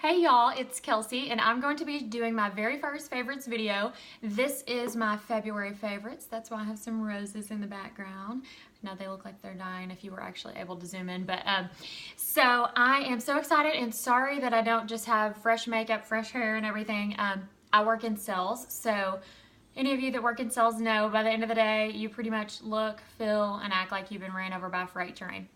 Hey y'all, it's Kelsey and I'm going to be doing my very first favorites video. This is my February favorites. That's why I have some roses in the background. Now they look like they're dying if you were actually able to zoom in. But so I am so excited and sorry that I don't just have fresh makeup, fresh hair and everything. I work in sales, so any of you that work in sales know by the end of the day you pretty much look, feel, and act like you've been ran over by a freight train.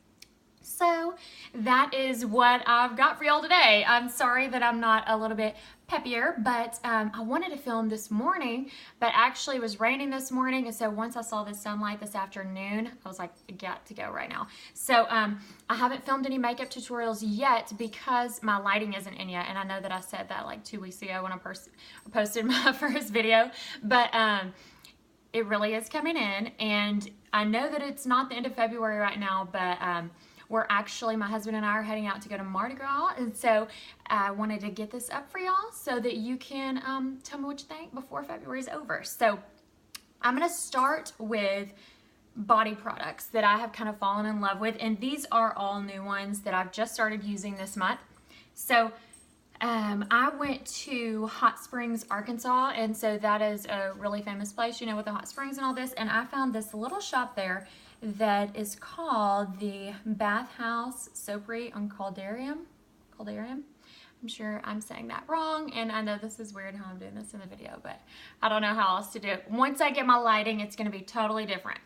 So that is what I've got for y'all today. I'm sorry that I'm not a little bit peppier, but I wanted to film this morning, but actually it was raining this morning, and so once I saw the sunlight this afternoon, I was like, I got to go right now. So I haven't filmed any makeup tutorials yet because my lighting isn't in yet, and I know that I said that like 2 weeks ago when I posted my first video, but it really is coming in, and I know that it's not the end of February right now, but we're actually, my husband and I are heading out to go to Mardi Gras, and so I wanted to get this up for y'all so that you can tell me what you think before February is over. So I'm gonna start with body products that I have kind of fallen in love with, and these are all new ones that I've just started using this month. So I went to Hot Springs, Arkansas, and so that is a really famous place, you know, with the hot springs and all this, and I found this little shop there that is called the Bathhouse Soapery on Caldarium. I'm sure I'm saying that wrong, and I know this is weird how I'm doing this in the video, but I don't know how else to do it. Once I get my lighting, it's gonna be totally different,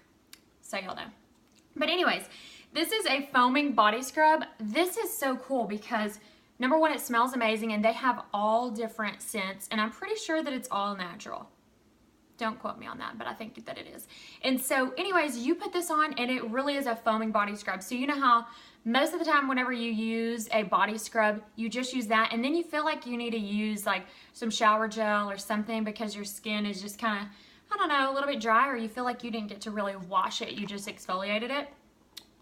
so y'all know. But anyways, this is a foaming body scrub. This is so cool because number one, it smells amazing, and they have all different scents, and I'm pretty sure that it's all natural. Don't quote me on that, but I think that it is. And so anyways, you put this on and it really is a foaming body scrub. So you know how most of the time whenever you use a body scrub, you just use that and then you feel like you need to use like some shower gel or something because your skin is just kind of, I don't know, a little bit dry, or you feel like you didn't get to really wash it, you just exfoliated it.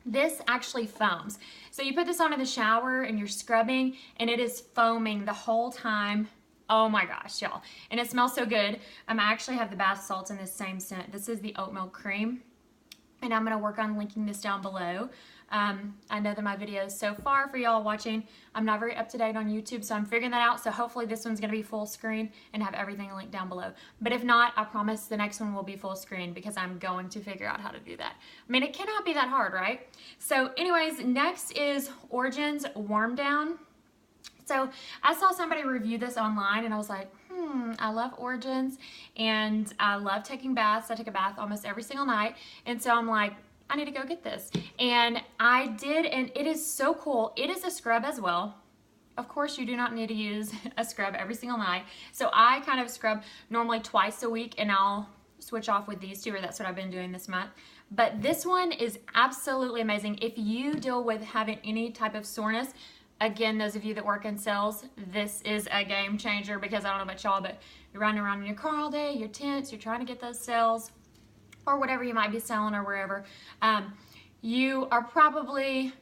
This actually foams. So you put this on in the shower and you're scrubbing and it is foaming the whole time. Oh my gosh, y'all. And it smells so good. I actually have the bath salts in this same scent. This is the oat milk cream. And I'm going to work on linking this down below. I know that my videos so far for y'all watching, I'm not very up to date on YouTube, so I'm figuring that out. So hopefully this one's going to be full screen and have everything linked down below. But if not, I promise the next one will be full screen because I'm going to figure out how to do that. I mean, it cannot be that hard, right? So anyways, next is Origins Warm Down. So I saw somebody review this online and I was like, I love Origins and I love taking baths. I take a bath almost every single night. And so I'm like, I need to go get this. And I did, and it is so cool. It is a scrub as well. Of course, you do not need to use a scrub every single night. So I kind of scrub normally twice a week and I'll switch off with these two, or that's what I've been doing this month. But this one is absolutely amazing. If you deal with having any type of soreness, again, those of you that work in sales, this is a game changer because I don't know about y'all, but you're running around in your car all day, you're tense, you're trying to get those sales or whatever you might be selling or wherever. You are probably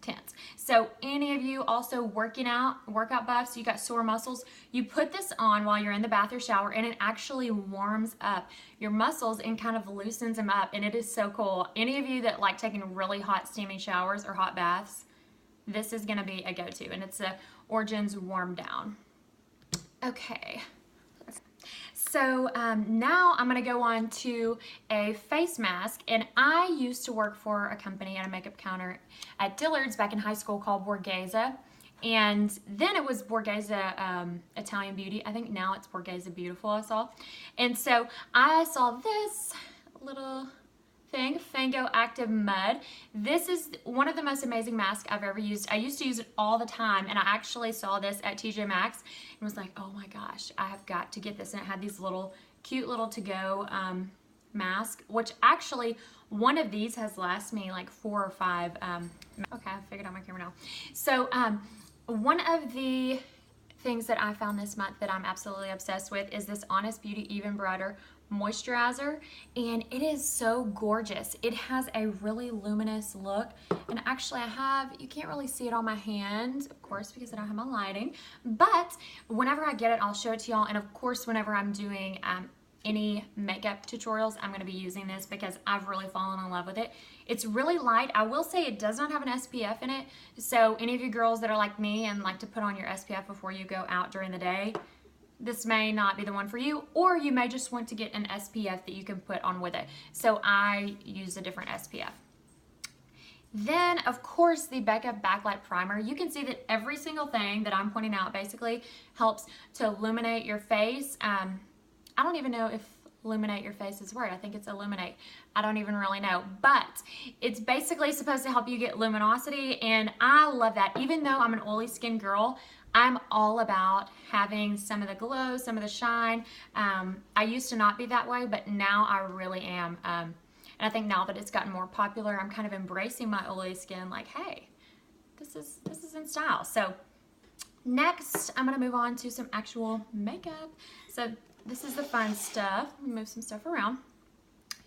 tense. So any of you also workout buffs, you got sore muscles, you put this on while you're in the bath or shower and it actually warms up your muscles and kind of loosens them up, and it is so cool. Any of you that like taking really hot steaming showers or hot baths, this is going to be a go-to, and it's the Origins Warm Down. Okay, so now I'm going to go on to a face mask, and I used to work for a company at a makeup counter at Dillard's back in high school called Borghese, and then it was Borghese Italian Beauty. I think now it's Borghese Beautiful I saw, and so I saw this little thing, Fango Active Mud. This is one of the most amazing masks I've ever used. I used to use it all the time, and I actually saw this at TJ Maxx and was like, oh my gosh, I have got to get this. And it had these little cute little to-go mask, which actually one of these has lasted me like 4 or 5. Okay, I figured out my camera now. So one of the things that I found this month that I'm absolutely obsessed with is this Honest Beauty Even Brighter moisturizer, and it is so gorgeous. It has a really luminous look, and actually you can't really see it on my hand, of course, because I don't have my lighting, but whenever I get it, I'll show it to y'all. And of course, whenever I'm doing any makeup tutorials, I'm going to be using this because I've really fallen in love with it. It's really light. I will say it does not have an SPF in it. So any of you girls that are like me and like to put on your SPF before you go out during the day, this may not be the one for you, or you may just want to get an SPF that you can put on with it. So I use a different SPF. Then, of course, the Becca Backlight Primer. You can see that every single thing that I'm pointing out basically helps to illuminate your face. I don't even know if illuminate your face is a word. I think it's illuminate. I don't even really know. But it's basically supposed to help you get luminosity, and I love that. Even though I'm an oily skin girl, I'm all about having some of the glow, some of the shine. I used to not be that way, but now I really am. And I think now that it's gotten more popular, I'm kind of embracing my oily skin like, hey, this is in style. So next, I'm gonna move on to some actual makeup. So this is the fun stuff. Let me move some stuff around.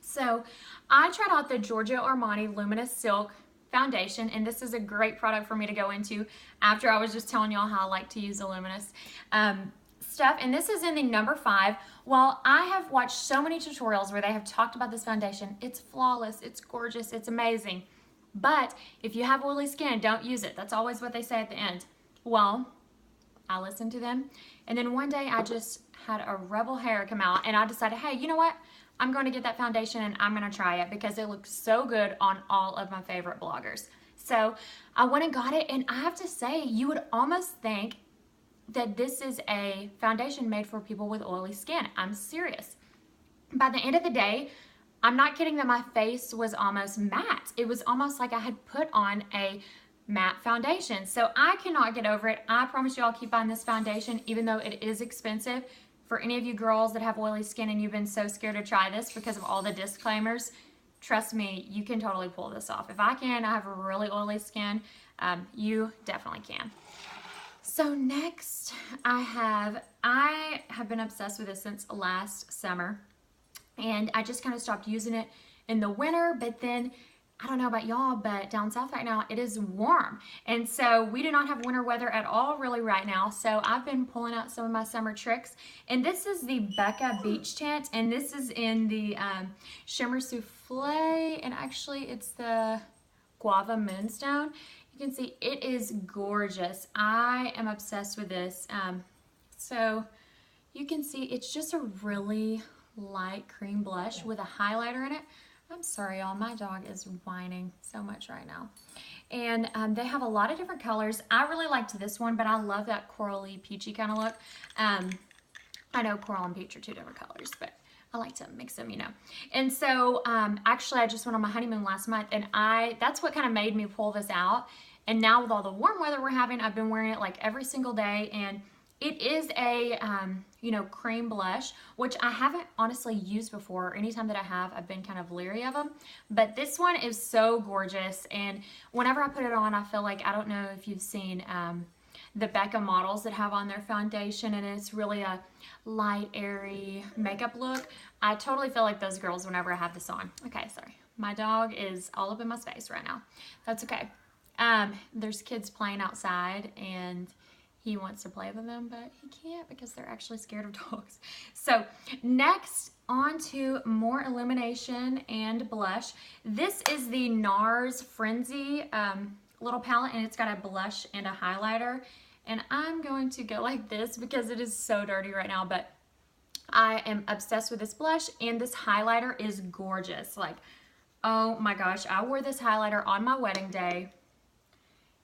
So I tried out the Giorgio Armani Luminous Silk foundation, and this is a great product for me to go into after I was just telling y'all how I like to use the luminous stuff. And this is in the number 5. Well, I have watched so many tutorials where they have talked about this foundation. It's flawless, it's gorgeous, it's amazing. But if you have oily skin, don't use it. That's always what they say at the end. Well, I listened to them, and then one day I just had a rebel hair come out, and I decided, hey, you know what? I'm going to get that foundation and I'm going to try it because it looks so good on all of my favorite bloggers. So I went and got it, and I have to say, you would almost think that this is a foundation made for people with oily skin. I'm serious. By the end of the day, I'm not kidding that my face was almost matte. It was almost like I had put on a matte foundation. So I cannot get over it. I promise you I'll keep buying this foundation even though it is expensive. For any of you girls that have oily skin and you've been so scared to try this because of all the disclaimers, trust me, you can totally pull this off. If I can, I have a really oily skin. You definitely can. So next I have been obsessed with this since last summer, and I just kind of stopped using it in the winter, but then I don't know about y'all, but down south right now it is warm, and so we do not have winter weather at all really right now. So I've been pulling out some of my summer tricks, and this is the Becca Beach Tint, and this is in the Shimmer Souffle, and actually it's the Guava Moonstone. You can see it is gorgeous. I am obsessed with this. So you can see it's just a really light cream blush with a highlighter in it. I'm sorry, y'all, my dog is whining so much right now. And they have a lot of different colors. I really liked this one, but I love that corally peachy kind of look. I know coral and peach are two different colors, but I like to mix them, you know. And so actually I just went on my honeymoon last month, and that's what kind of made me pull this out. And now with all the warm weather we're having, I've been wearing it like every single day, and it is a, you know, cream blush, which I haven't honestly used before. Anytime that I have, I've been kind of leery of them. But this one is so gorgeous, and whenever I put it on, I feel like, I don't know if you've seen the Becca models that have on their foundation, and it's really a light, airy makeup look. I totally feel like those girls whenever I have this on. Okay, sorry. My dog is all up in my space right now. That's okay. There's kids playing outside, and he wants to play with them, but he can't because they're actually scared of dogs. So next, on to more illumination and blush. This is the NARS Frenzy little palette, and it's got a blush and a highlighter. And I'm going to go like this because it is so dirty right now, but I am obsessed with this blush, and this highlighter is gorgeous. Like, oh my gosh, I wore this highlighter on my wedding day.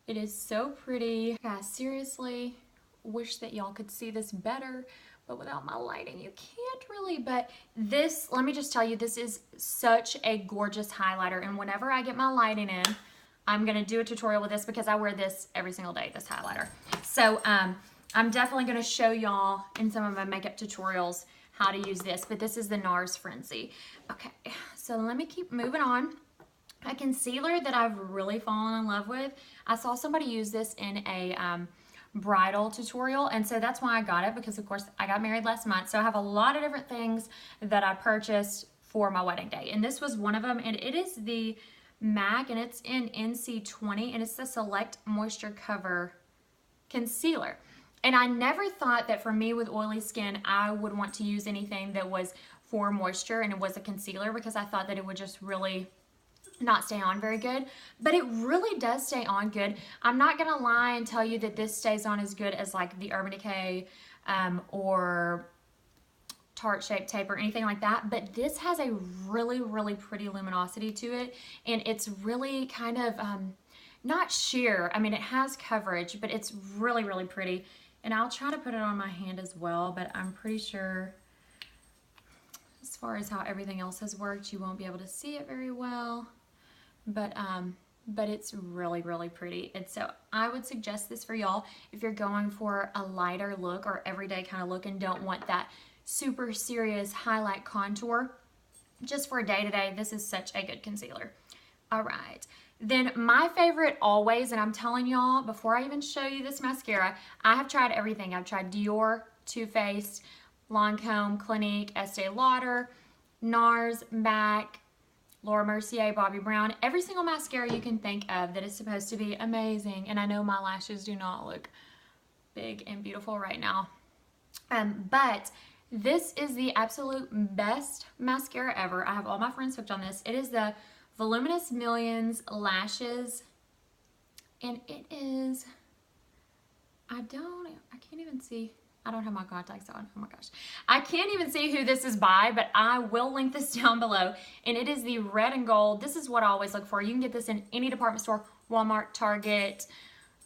It is so pretty. Guys, seriously, wish that y'all could see this better, but without my lighting, you can't really. But this, let me just tell you, this is such a gorgeous highlighter, and whenever I get my lighting in, I'm gonna do a tutorial with this because I wear this every single day, this highlighter. So I'm definitely gonna show y'all in some of my makeup tutorials how to use this, but this is the NARS Frenzy. Okay, so let me keep moving on. A concealer that I've really fallen in love with. I saw somebody use this in a bridal tutorial, and so that's why I got it, because of course I got married last month, so I have a lot of different things that I purchased for my wedding day, and this was one of them, and it is the MAC, and it's in NC20, and it's the Select Moisture Cover Concealer. And I never thought that for me with oily skin, I would want to use anything that was for moisture and it was a concealer because I thought that it would just really not stay on very good, but it really does stay on good. I'm not gonna lie and tell you that this stays on as good as like the Urban Decay or Tarte Shape Tape or anything like that, but this has a really pretty luminosity to it, and it's really kind of not sheer. I mean, it has coverage, but it's really pretty. And I'll try to put it on my hand as well, but I'm pretty sure as far as how everything else has worked, you won't be able to see it very well. But it's really pretty. And so I would suggest this for y'all if you're going for a lighter look or everyday kind of look and don't want that super serious highlight contour. Just for a day-to-day, this is such a good concealer. All right. Then my favorite always, and I'm telling y'all, before I even show you this mascara, I have tried everything. I've tried Dior, Too Faced, Lancome, Clinique, Estee Lauder, NARS, MAC, Laura Mercier, Bobbi Brown, every single mascara you can think of that is supposed to be amazing. And I know my lashes do not look big and beautiful right now. But this is the absolute best mascara ever. I have all my friends hooked on this. It is the Voluminous Millions Lashes. And it is, I can't even see. I don't have my contacts on. Oh my gosh. I can't even see who this is by, but I will link this down below. And it is the red and gold. This is what I always look for. You can get this in any department store, Walmart, Target,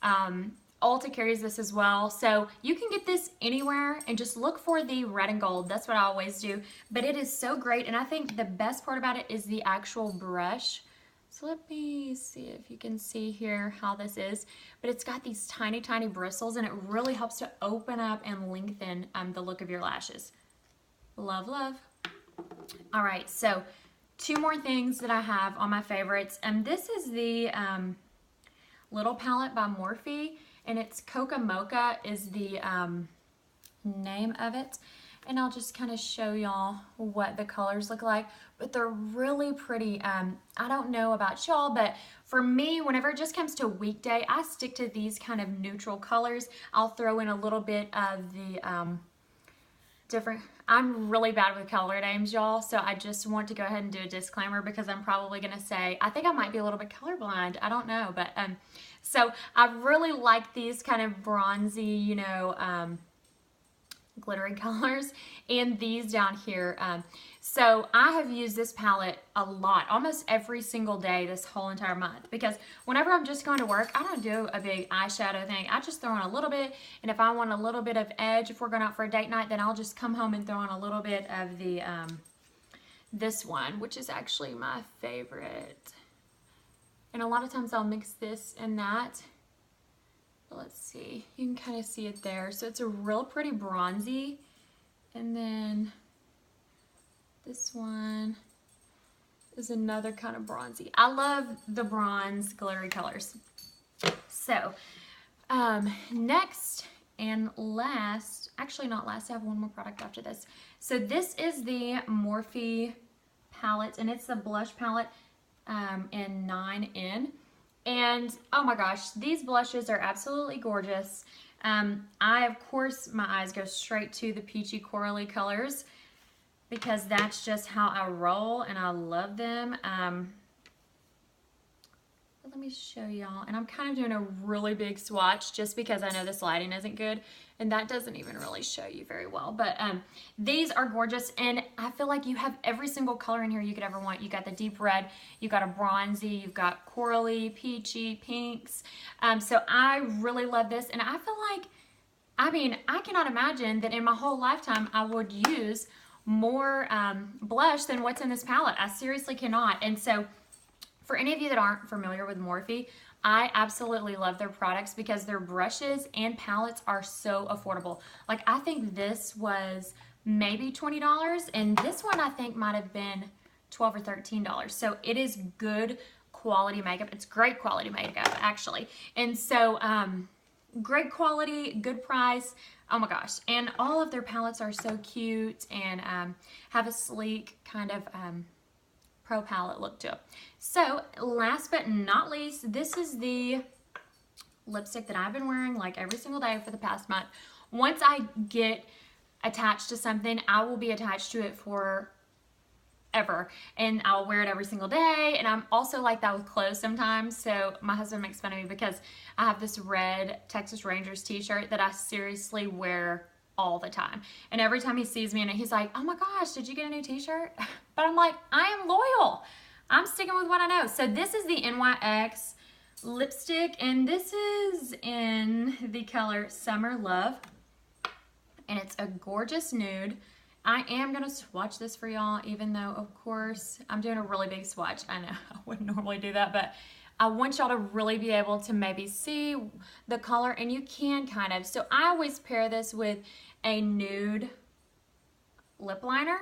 Ulta carries this as well. So you can get this anywhere and just look for the red and gold. That's what I always do. But it is so great. And I think the best part about it is the actual brush. So let me see if you can see here how this is. But it's got these tiny bristles, and it really helps to open up and lengthen the look of your lashes. Love. All right, so 2 more things that I have on my favorites. And this is the Little Palette by Morphe, and it's Coca Mocha is the name of it. And I'll just kind of show y'all what the colors look like, but they're really pretty. I don't know about y'all, but for me, whenever it just comes to weekday, I stick to these kind of neutral colors. I'll throw in a little bit of the different, I'm really bad with color names, y'all, so I just want to go ahead and do a disclaimer because I'm probably gonna say, I think I might be a little bit colorblind, I don't know, but so I really like these kind of bronzy, you know, glittery colors, and these down here. So I have used this palette a lot, almost every single day this whole entire month, because whenever I'm just going to work, I don't do a big eyeshadow thing. I just throw on a little bit, and if I want a little bit of edge, if we're going out for a date night, then I'll just come home and throw on a little bit of the this one, which is actually my favorite. And a lot of times I'll mix this and that. Let's see, you can kind of see it there. So it's a real pretty bronzy. And then this one is another kind of bronzy. I love the bronze glittery colors. So next and last, actually not last, I have one more product after this. So this is the Morphe palette, and it's the blush palette in 9N. And oh my gosh, these blushes are absolutely gorgeous. Of course, my eyes go straight to the peachy corally colors because that's just how I roll, and I love them. But let me show y'all, and I'm kind of doing a really big swatch just because I know this lighting isn't good, and that doesn't even really show you very well. But these are gorgeous, and I feel like you have every single color in here you could ever want. You got the deep red, you got a bronzy, you've got corally, peachy, pinks. So I really love this, and I feel like, I mean, I cannot imagine that in my whole lifetime I would use more blush than what's in this palette. I seriously cannot. And so for any of you that aren't familiar with Morphe, I absolutely love their products because their brushes and palettes are so affordable. Like, I think this was maybe $20, and this one I think might have been $12 or $13. So it is good quality makeup. It's great quality makeup, actually. And so great quality, good price. Oh my gosh. And all of their palettes are so cute and have a sleek kind of pro palette look to it. So last but not least, this is the lipstick that I've been wearing like every single day for the past month. Once I get attached to something, I will be attached to it for ever, and I'll wear it every single day. And I'm also like that with clothes sometimes. So my husband makes fun of me because I have this red Texas Rangers t-shirt that I seriously wear all the time, and every time he sees me in it, he's like, oh my gosh, did you get a new t-shirt? But I'm like, I am loyal, I'm sticking with what I know. So this is the NYX lipstick, and this is in the color Summer Love, and it's a gorgeous nude. I am going to swatch this for y'all, even though, of course, I'm doing a really big swatch. I know I wouldn't normally do that, but I want y'all to really be able to maybe see the color, and you can kind of. So I always pair this with a nude lip liner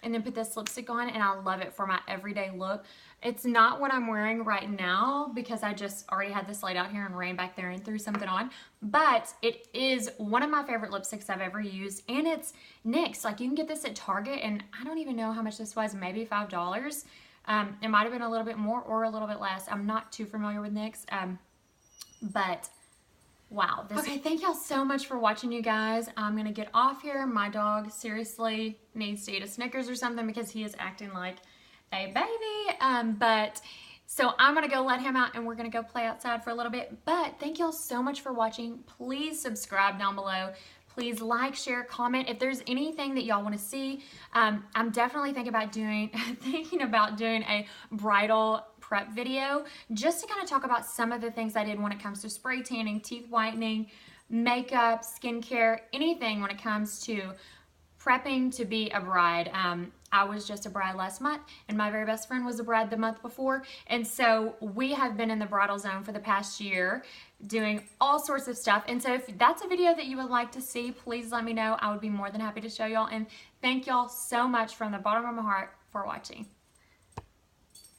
and then put this lipstick on, and I love it for my everyday look. It's not what I'm wearing right now because I just already had this laid out here and ran back there and threw something on, but it is one of my favorite lipsticks I've ever used, and it's NYX. Like, you can get this at Target, and I don't even know how much this was, maybe $5. It might have been a little bit more or a little bit less. I'm not too familiar with NYX, but wow. Okay, thank y'all so much for watching, you guys. I'm gonna get off here. My dog seriously needs to eat a Snickers or something because he is acting like a baby. But so I'm gonna go let him out, and we're gonna go play outside for a little bit. But thank y'all so much for watching. Please subscribe down below. Please like, share, comment. If there's anything that y'all want to see, I'm definitely thinking about doing a bridal prep video just to kind of talk about some of the things I did when it comes to spray tanning, teeth whitening, makeup, skincare, anything when it comes to prepping to be a bride. I was just a bride last month, and my very best friend was a bride the month before, and so we have been in the bridal zone for the past year doing all sorts of stuff. And so if that's a video that you would like to see, please let me know. I would be more than happy to show y'all, and thank y'all so much from the bottom of my heart for watching.